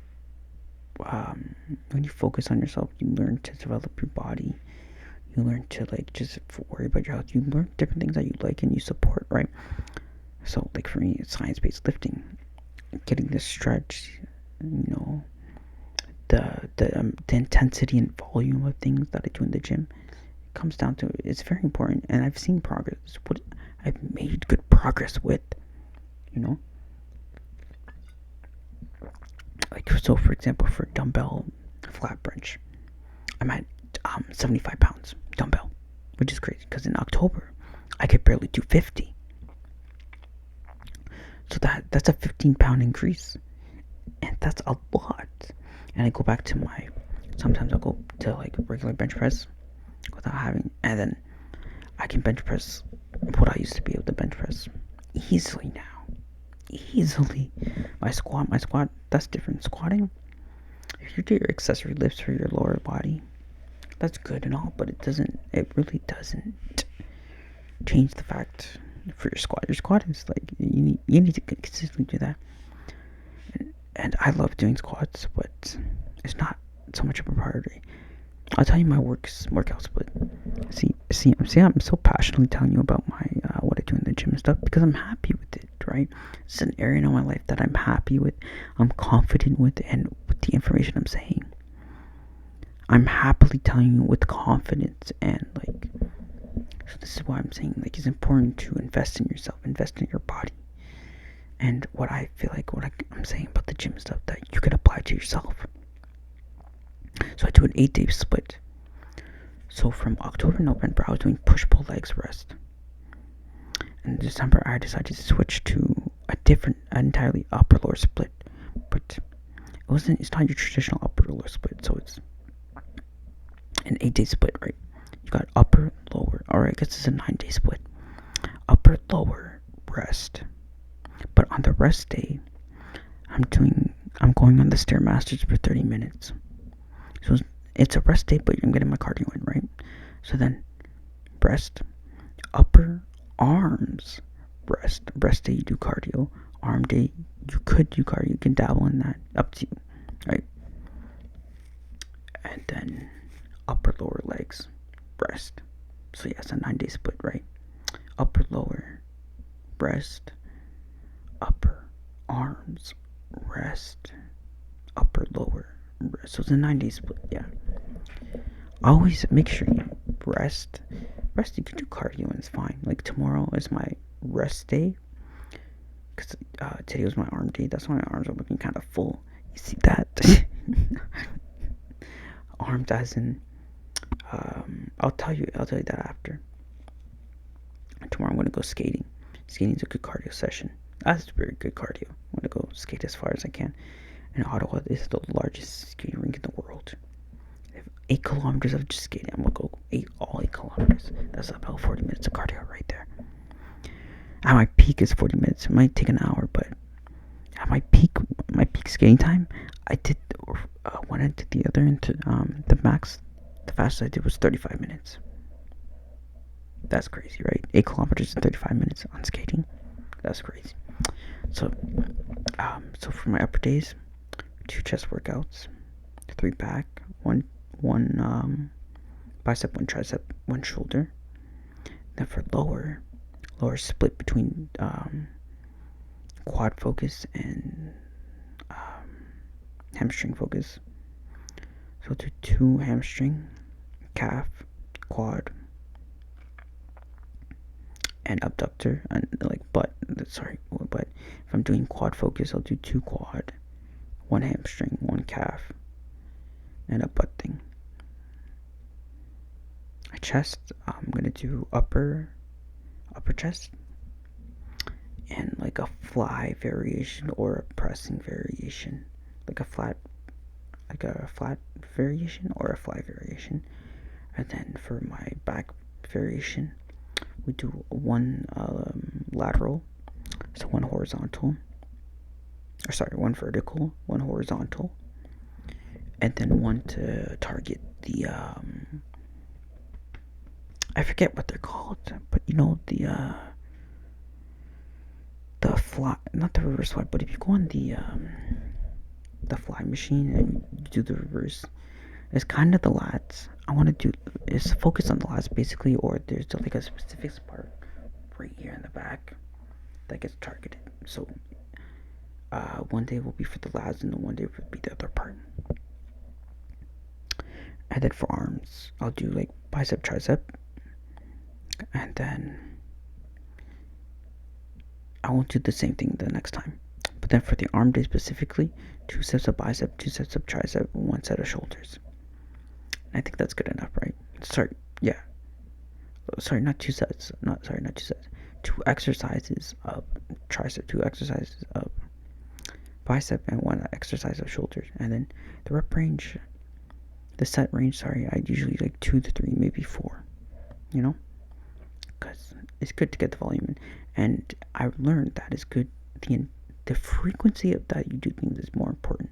focus on yourself, you learn to develop your body. You learn to, like, just worry about your health. You learn different things that you like and you support, right? So, like, for me, it's science-based lifting, getting the stretch, the intensity and volume of things that I do in the gym. It comes down to, it's very important, and I've seen progress. What I've made good progress with, like, so for example, for dumbbell flat bench, I'm at 75 pounds dumbbell, which is crazy, because in October I could barely do 50. So that's a 15-pound increase, and that's a lot. And I go back to sometimes I'll go to like regular bench press without having, and then I can bench press what I used to be able to bench press easily now. Easily. My squat, that's different. Squatting, if you do your accessory lifts for your lower body, that's good and all, but it really doesn't change the fact for your squat. Your squat is like, you need to consistently do that. And I love doing squats, but it's not so much of a priority. I'll tell you my workout split. See, I'm so passionately telling you about my what I do in the gym and stuff, because I'm happy with it, right? It's an area in my life that I'm happy with, I'm confident with, and with the information I'm saying, I'm happily telling you with confidence. And like, so this is why I'm saying, like, it's important to invest in yourself, invest in your body. And what I feel like, I'm saying about the gym stuff, that you can apply to yourself. So I do an 8-day split. So from October to November, I was doing push-pull legs rest. In December, I decided to switch to entirely upper-lower split. But it's not your traditional upper-lower split. So it's an 8-day split, right? You got upper-lower, or I guess it's a 9-day split. Upper-lower rest. But on the rest day, I'm going on the Stairmasters for 30 minutes. So it's a rest day, but I'm getting my cardio in, right? So then, breast, upper arms, breast day you do cardio, arm day you could do cardio, you can dabble in that, up to you, right? And then upper lower legs, breast. So yeah, it's a 9-day split, right? Upper lower, breast, upper arms, rest, upper, lower. So it's a 9-day split, yeah. Always make sure you rest. You can do cardio and it's fine. Like tomorrow is my rest day. Because today was my arm day. That's why my arms are looking kind of full. You see that? Arms as in, I'll tell you that after. Tomorrow I'm going to go skating. Skating's a good cardio session. That's very good cardio. I'm going to go skate as far as I can. And Ottawa is the largest skating rink in the world. They have 8 kilometers of just skating. I'm going to go all 8 kilometers. That's about 40 minutes of cardio right there. At my peak is 40 minutes. It might take an hour, but at my peak skating time, I did one end to the other end to the max. The fastest I did was 35 minutes. That's crazy, right? 8 kilometers in 35 minutes on skating. That's crazy. So for my upper days, 2 chest workouts, 3 back, one bicep, 1 tricep, 1 shoulder. Then for lower split between quad focus and hamstring focus. So I'll do 2 hamstring, calf, quad, and abductor, and like butt. But if I'm doing quad focus, I'll do 2 quad, 1 hamstring, 1 calf, and a butt thing. Chest, I'm gonna do upper chest, and like a fly variation or a pressing variation, like a flat variation or a fly variation. And then for my back variation, we do 1 lateral, so 1 horizontal, 1 vertical, 1 horizontal, and then 1 to target the I forget what they're called, but you know, the fly, not the reverse fly, but if you go on the fly machine and you do the reverse, it's kind of the lats. I want to do is focus on the lats basically, or there's like a specific part right here in the back that gets targeted. So one day will be for the lats and then one day will be the other part. And then for arms, I'll do like bicep, tricep, and then I won't do the same thing the next time. But then for the arm day specifically, 2 sets of bicep, 2 sets of tricep, 1 set of shoulders. And I think that's good enough, right? Not 2 sets. 2 exercises of tricep, 2 exercises of bicep, and 1 exercise of shoulders. And then the set range, I usually like 2 to 3, maybe 4, you know? Because it's good to get the volume in. And I learned that it's good. The frequency of that you do things is more important.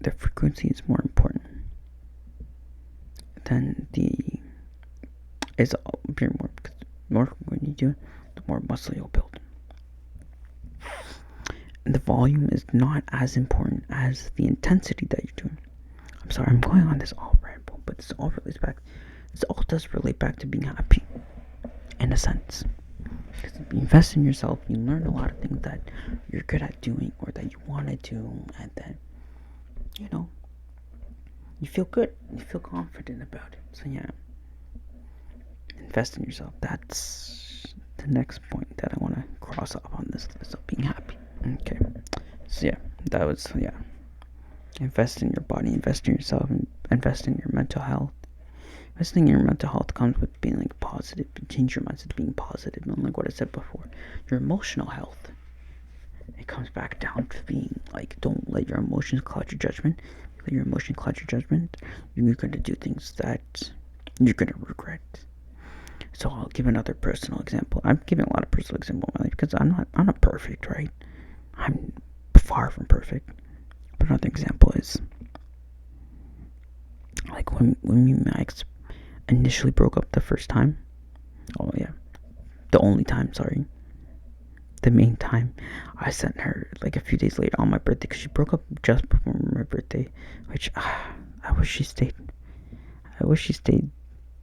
The frequency is more important than it's very more, because more when you do it, the more muscle you'll build. And the volume is not as important as the intensity that you're doing. I'm sorry, I'm going on this all ramble, but this all does relate back to being happy, in a sense. Because if you invest in yourself, you learn a lot of things that you're good at doing or that you want to do, and then, you know, you feel good, you feel confident about it. So yeah, invest in yourself. That's the next point that I want to cross off on this list of being happy. Okay, so yeah, invest in your body, invest in yourself, and invest in your mental health. Investing in your mental health comes with being like positive. Change your mindset to being positive. And like what I said before, your emotional health, it comes back down to being like, don't let your emotions cloud your judgment. Let your emotions cloud your judgment, you're going to do things that you're going to regret. So I'll give another personal example. I'm giving a lot of personal examples in my life because I'm not perfect, right? I'm far from perfect. But another example is like when me and my ex initially broke up the first time. Oh yeah, the only time. Sorry, the main time. I sent her like a few days later on my birthday because she broke up just before my birthday, which I wish she stayed.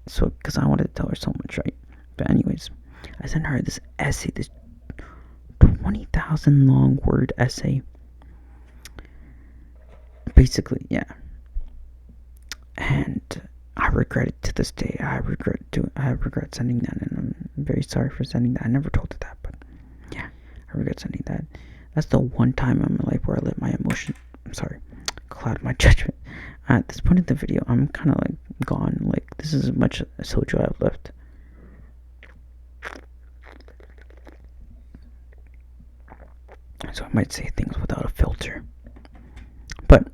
So because I wanted to tell her so much, right? But anyways, I sent her this essay, this 20,000 long word essay. Basically, yeah. And I regret it to this day. I regret sending that, and I'm very sorry for sending that. I never told her that, but yeah, I regret sending that. That's the one time in my life where I let my emotion, cloud my judgment. At this point in the video, I'm kind of like gone. Like, this is as much soju I have left. So I might say things without a filter. But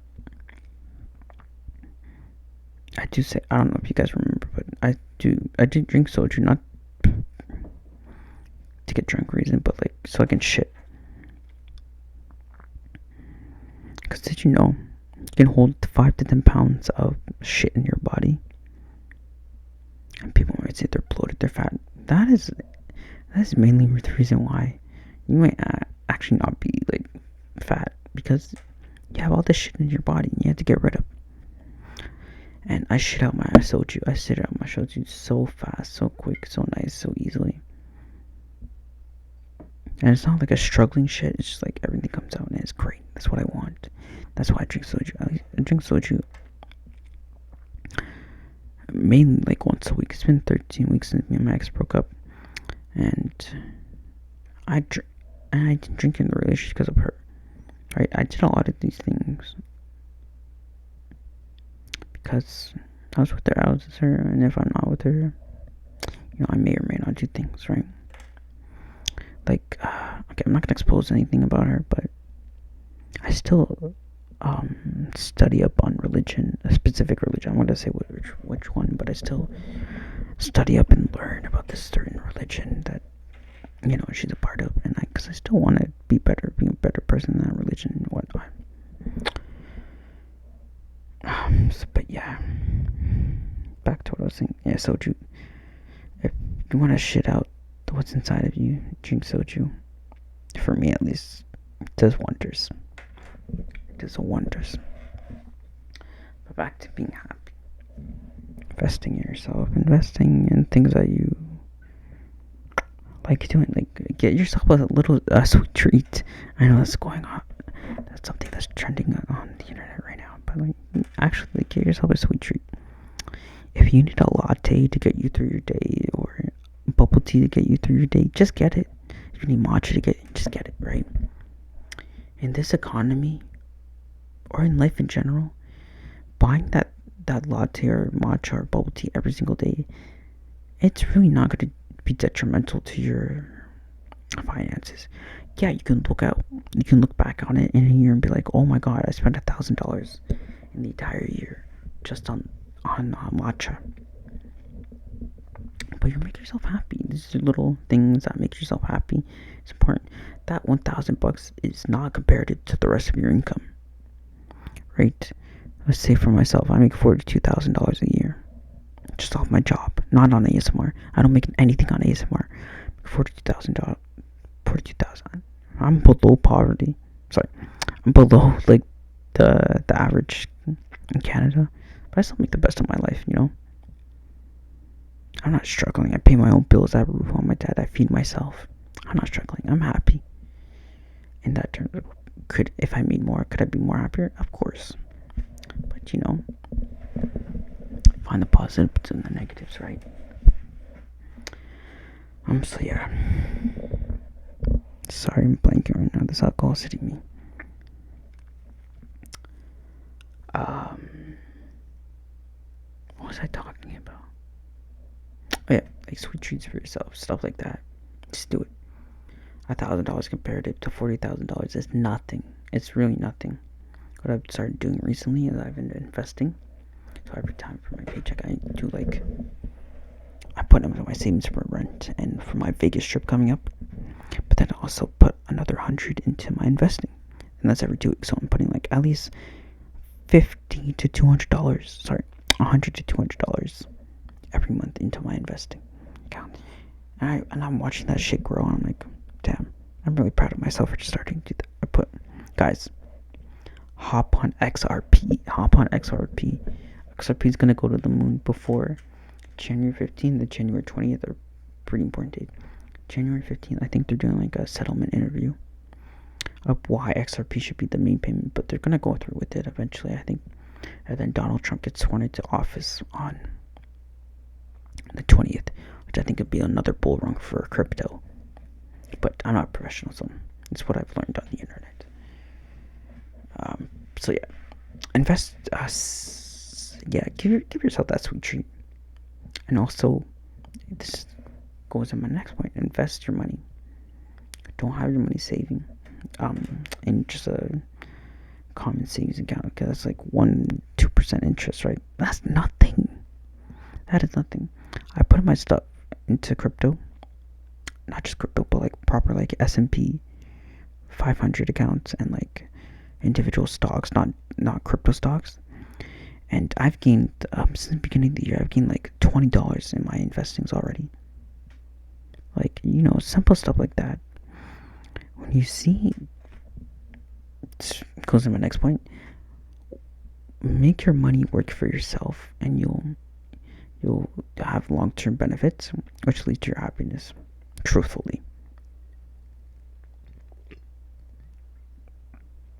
I do say, I don't know if you guys remember, but I do drink soju, not to get drunk reason, but like so I can shit. Because did you know you can hold 5 to 10 pounds of shit in your body? And people might say they're bloated, they're fat. That is mainly the reason why you might actually not be like fat, because you have all this shit in your body and you have to get rid of. And I shit out my soju. I shit out my soju so fast, so quick, so nice, so easily. And it's not like a struggling shit. It's just like everything comes out and it's great. That's what I want. That's why I drink soju. I drink soju mainly like once a week. It's been 13 weeks since me and my ex broke up, and I didn't drink in the relationship because of her. Right? I did a lot of these things because I was with her. I was with her, and if I'm not with her, I may or may not do things. Right? Like, okay, I'm not gonna expose anything about her, but I still study up on religion, a specific religion. I'm gonna say which one, but I still study up and learn about this certain religion that she's a part of, and because I still want to be better, being a better person in that religion and whatnot. But yeah, back to what I was saying. Yeah, soju. If you want to shit out what's inside of you, drink soju. For me, at least, it does wonders. It does wonders. But back to being happy. Investing in yourself. Investing in things that you like doing. Like, get yourself a little sweet treat. I know that's going on. That's something that's trending on the internet right now. But, like, actually, get yourself a sweet treat. If you need a latte to get you through your day, or bubble tea to get you through your day, just get it. If you need matcha to get it, just get it, right? In this economy, or in life in general, buying that latte or matcha or bubble tea every single day, it's really not going to be detrimental to your finances. Yeah, you can look back on it in a year and be like, oh my god, I spent $1,000 in the entire year just on matcha. But you make yourself happy. These are little things that make yourself happy. It's important. That $1,000 is not compared to the rest of your income, right? Let's say for myself, I make $42,000 a year, just off my job, not on ASMR. I don't make anything on ASMR. $42,000. I'm below poverty. Sorry, I'm below like the average in Canada, but I still make the best of my life. I'm not struggling. I pay my own bills. I have a roof on my head. I feed myself. I'm not struggling. I'm happy. In that term, if I made more, could I be more happier? Of course. But find the positives and the negatives, right? So yeah. Sorry, I'm blanking right now. This alcohol is hitting me. What was I talking about? Oh yeah, like sweet treats for yourself, stuff like that. Just do it. $1,000 compared to $40,000 is nothing. It's really nothing. What I've started doing recently is I've been investing. So every time for my paycheck, I put them into my savings for rent and for my Vegas trip coming up. But then I also put another $100 into my investing, and that's every 2 weeks. So I'm putting like at least $50 to $200. Sorry, $100 to $200 every month into my investing account. And I'm watching that shit grow, and I'm like, damn, I'm really proud of myself for just starting to do that. Guys, hop on XRP. XRP is gonna go to the moon before January 15th and January 20th are pretty important dates. January 15th, I think they're doing like a settlement interview of why XRP should be the main payment, but they're gonna go through with it eventually, I think. And then Donald Trump gets sworn into office on the 20th, which I think would be another bull run for crypto. But I'm not a professional, so it's what I've learned on the internet. So yeah, invest. Give yourself that sweet treat, and also this goes in my next point. Invest your money. Don't have your money saving in just a common savings account, because that's like 1-2% interest, right? That's nothing. That is nothing. I put my stuff into crypto, not just crypto, but like proper like S&P 500 accounts and like individual stocks, not crypto stocks. And I've gained since the beginning of the year, I've gained like $20 in my investings already. Like, simple stuff like that. When you see, it goes to my next point. Make your money work for yourself, and you'll have long-term benefits, which leads to your happiness. Truthfully.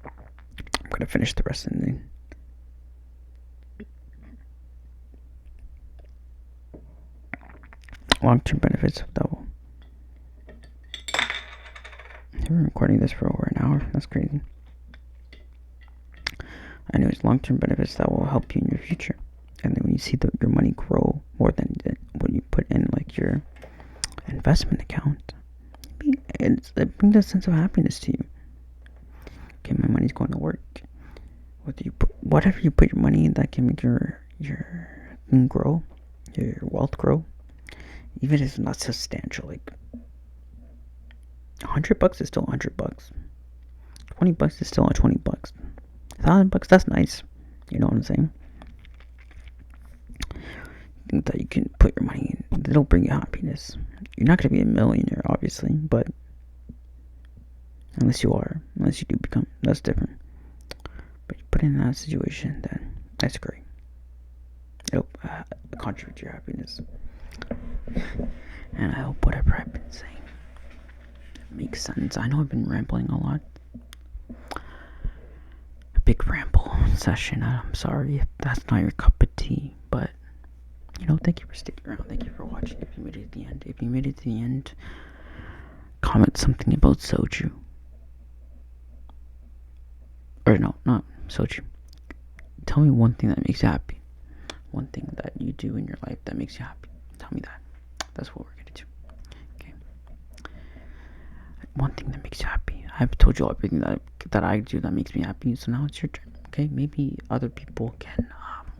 I'm gonna finish the rest and then. Long-term benefits though. I've been recording this for over an hour. That's crazy. Anyways, long-term benefits that will help you in your future. And then when you see your money grow more than when you put in like your investment account, it brings a sense of happiness to you. Okay, my money's going to work. Whatever you put your money in, that can make your thing grow, your wealth grow. Even if it's not substantial, like $100 is still $100. $20 is still $20. $1,000, that's nice. You know what I'm saying? Think that you can put your money in, it'll bring you happiness. You're not gonna be a millionaire, obviously, but unless you do become, that's different. But you put in that situation, then that's great. It'll contribute to your happiness. And I hope whatever I've been saying makes sense. I know I've been rambling a lot. A big ramble session. I'm sorry if that's not your cup of tea, but thank you for sticking around. Thank you for watching. If you made it to the end, comment something about soju. Or no, not soju. Tell me one thing that makes you happy. One thing that you do in your life that makes you happy. Tell me that. That's what we're gonna do. Okay. One thing that makes you happy. I've told you everything that I do that makes me happy. So now it's your turn. Okay. Maybe other people can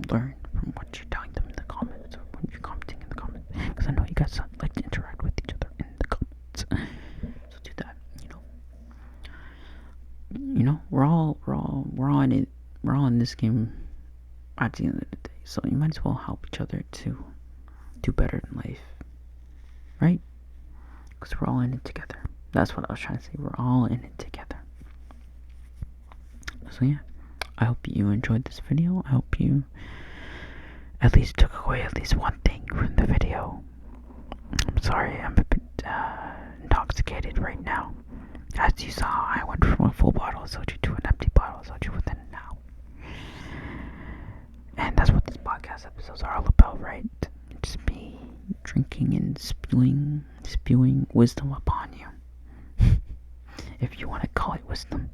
learn from what you're telling them in the comments, or when you're commenting in the comments. Because I know you guys like to interact with each other in the comments. So do that. We're all in it. We're all in this game at the end of the day. So you might as well help each other to do better in life, right? Because we're all in it together. That's what I was trying to say. We're all in it together. So yeah, I hope you enjoyed this video. I hope you at least took away at least one thing from the video. I'm sorry, I'm a bit intoxicated right now. As you saw, I went from a full bottle of soju to an empty bottle of soju within an hour. And that's what these podcast episodes are all about, right? Just me drinking and spewing wisdom upon you. If you want to call it wisdom.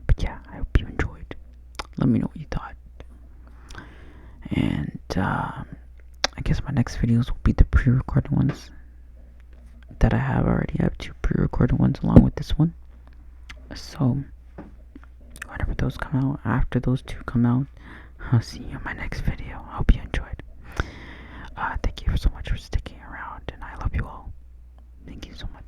But yeah, I hope you enjoyed. Let me know what you thought. And I guess my next videos will be the pre-recorded ones that I have already. I have 2 pre-recorded ones along with this one. So whenever those come out, after those 2 come out, I'll see you in my next video. I hope you enjoyed. Thank you so much for sticking around, and I love you all. Thank you so much.